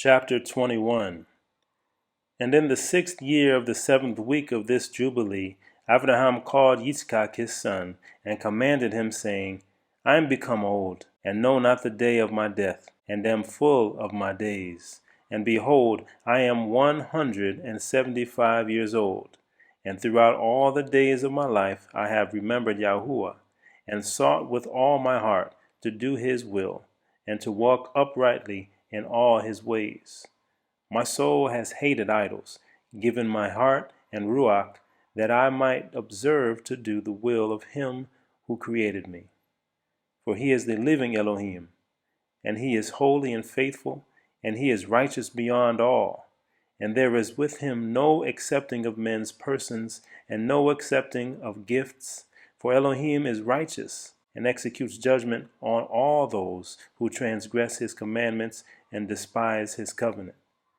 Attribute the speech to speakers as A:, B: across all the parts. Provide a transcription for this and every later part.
A: Chapter 21. And in the 6th year of the 7th week of this Jubilee, Abraham called Yitzchak his son, and commanded him, saying, I am become old, and know not the day of my death, and am full of my days. And behold, I am 175 years old. And throughout all the days of my life I have remembered Yahuwah, and sought with all my heart to do his will, and to walk uprightly in all his ways. My soul has hated idols, given my heart and ruach, that I might observe to do the will of him who created me. For he is the living Elohiym, and he is holy and faithful, and he is righteous beyond all. And there is with him no accepting of men's persons, and no accepting of gifts. For Elohim is righteous, and executes judgment on all those who transgress his commandments and despise his covenant.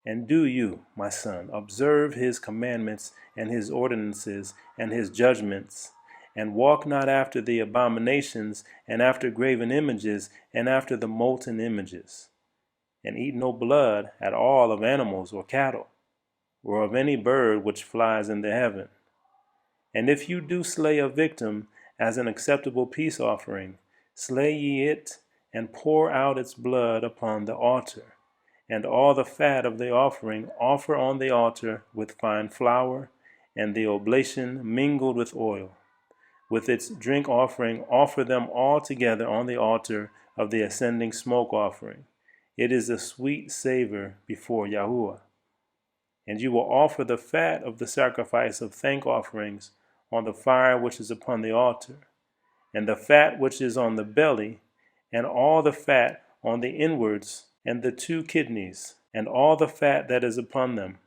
A: And do you, my son, observe his commandments and his ordinances and his judgments, and walk not after the abominations, and after graven images, and after the molten images. And eat no blood at all of animals or cattle, or of any bird which flies in the heaven. And if you do slay a victim as an acceptable peace offering, slay ye it, and pour out its blood upon the altar. And all the fat of the offering offer on the altar with fine flour, and the oblation mingled with oil. With its drink offering offer them all together on the altar of the ascending smoke offering. It is a sweet savor before Yahuwah. And you will offer the fat of the sacrifice of thank offerings on the fire which is upon the altar, and the fat which is on the belly, and all the fat on the inwards, and the 2 kidneys, and all the fat that is upon them,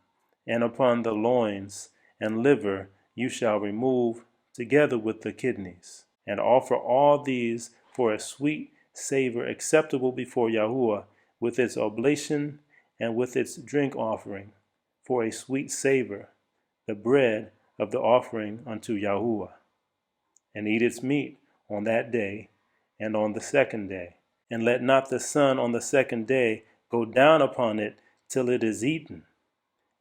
A: and upon the loins and liver you shall remove, together with the kidneys, and offer all these for a sweet savor acceptable before Yahuwah, with its oblation and with its drink offering, for a sweet savor, the bread of the offering unto Yahuwah. And eat its meat on that day and on the 2nd day. And let not the sun on the 2nd day go down upon it till it is eaten.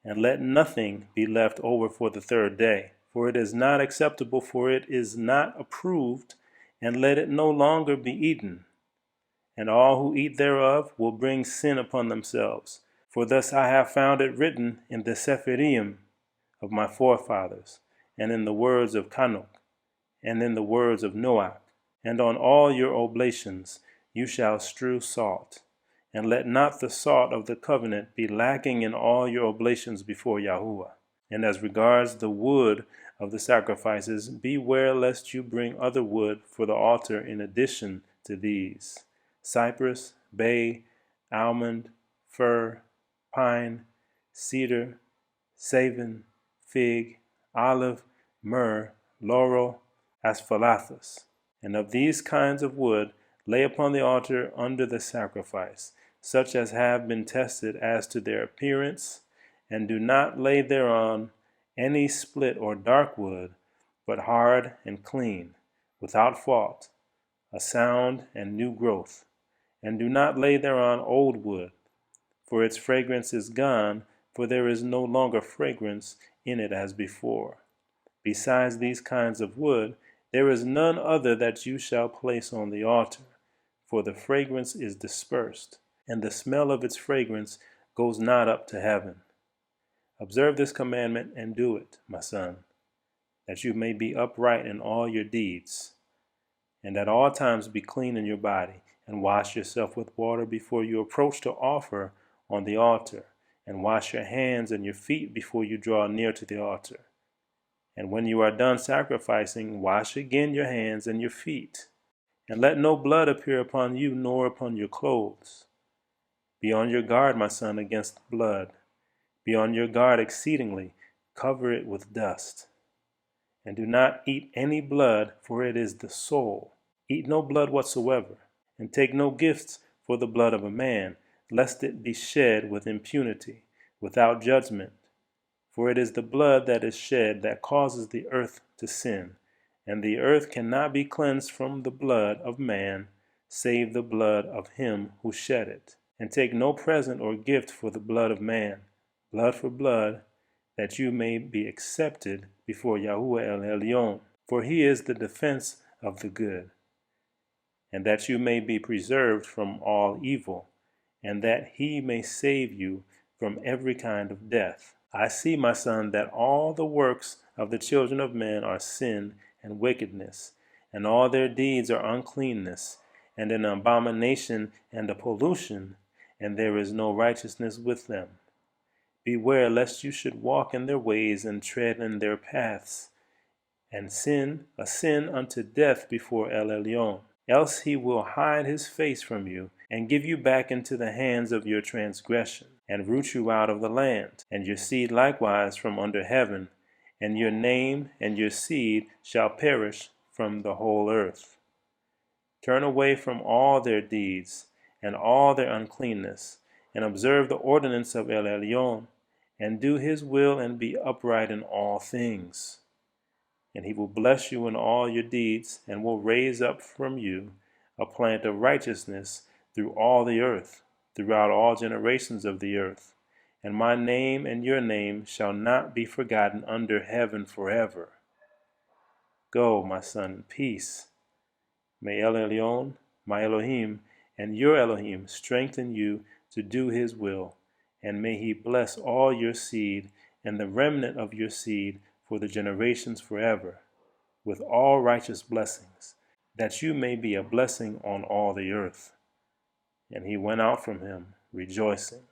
A: And let nothing be left over for the 3rd day, for it is not acceptable, for it is not approved, and let it no longer be eaten. And all who eat thereof will bring sin upon themselves. For thus I have found it written in the Sephirim of my forefathers, and in the words of Kanuk, and in the words of Noach. And on all your oblations you shall strew salt. And let not the salt of the covenant be lacking in all your oblations before Yahuwah. And as regards the wood of the sacrifices, beware lest you bring other wood for the altar in addition to these: cypress, bay, almond, fir, pine, cedar, savin, fig, olive, myrrh, laurel, asphallathus. And of these kinds of wood lay upon the altar under the sacrifice, such as have been tested as to their appearance, and do not lay thereon any split or dark wood, but hard and clean, without fault, a sound and new growth. And do not lay thereon old wood, for its fragrance is gone, for there is no longer fragrance in it as before. Besides these kinds of wood, there is none other that you shall place on the altar, for the fragrance is dispersed, and the smell of its fragrance goes not up to heaven. Observe this commandment and do it, my son, that you may be upright in all your deeds, and at all times be clean in your body, and wash yourself with water before you approach to offer on the altar, and wash your hands and your feet before you draw near to the altar. And when you are done sacrificing, wash again your hands and your feet, and let no blood appear upon you nor upon your clothes. Be on your guard, my son, against blood. Be on your guard exceedingly, cover it with dust. And do not eat any blood, for it is the soul. Eat no blood whatsoever, and take no gifts for the blood of a man, lest it be shed with impunity, without judgment. For it is the blood that is shed that causes the earth to sin, and the earth cannot be cleansed from the blood of man, save the blood of him who shed it. And take no present or gift for the blood of man, blood for blood, that you may be accepted before Yahuwah El Elyon. For he is the defense of the good, and that you may be preserved from all evil, and that he may save you from every kind of death. I see, my son, that all the works of the children of men are sin and wickedness, and all their deeds are uncleanness, and an abomination and a pollution, and there is no righteousness with them. Beware lest you should walk in their ways and tread in their paths, and sin unto death before El Elyon. Else he will hide his face from you, and give you back into the hands of your transgression, and root you out of the land, and your seed likewise from under heaven, and your name and your seed shall perish from the whole earth. Turn away from all their deeds, and all their uncleanness, and observe the ordinance of El Elyon, and do his will, and be upright in all things. And he will bless you in all your deeds, and will raise up from you a plant of righteousness through all the earth, throughout all generations of the earth. And my name and your name shall not be forgotten under heaven forever. Go, my son, in peace. May El Elyon, my Elohim, and your Elohim strengthen you to do his will, and may he bless all your seed and the remnant of your seed for the generations forever, with all righteous blessings, that you may be a blessing on all the earth. And he went out from him, rejoicing.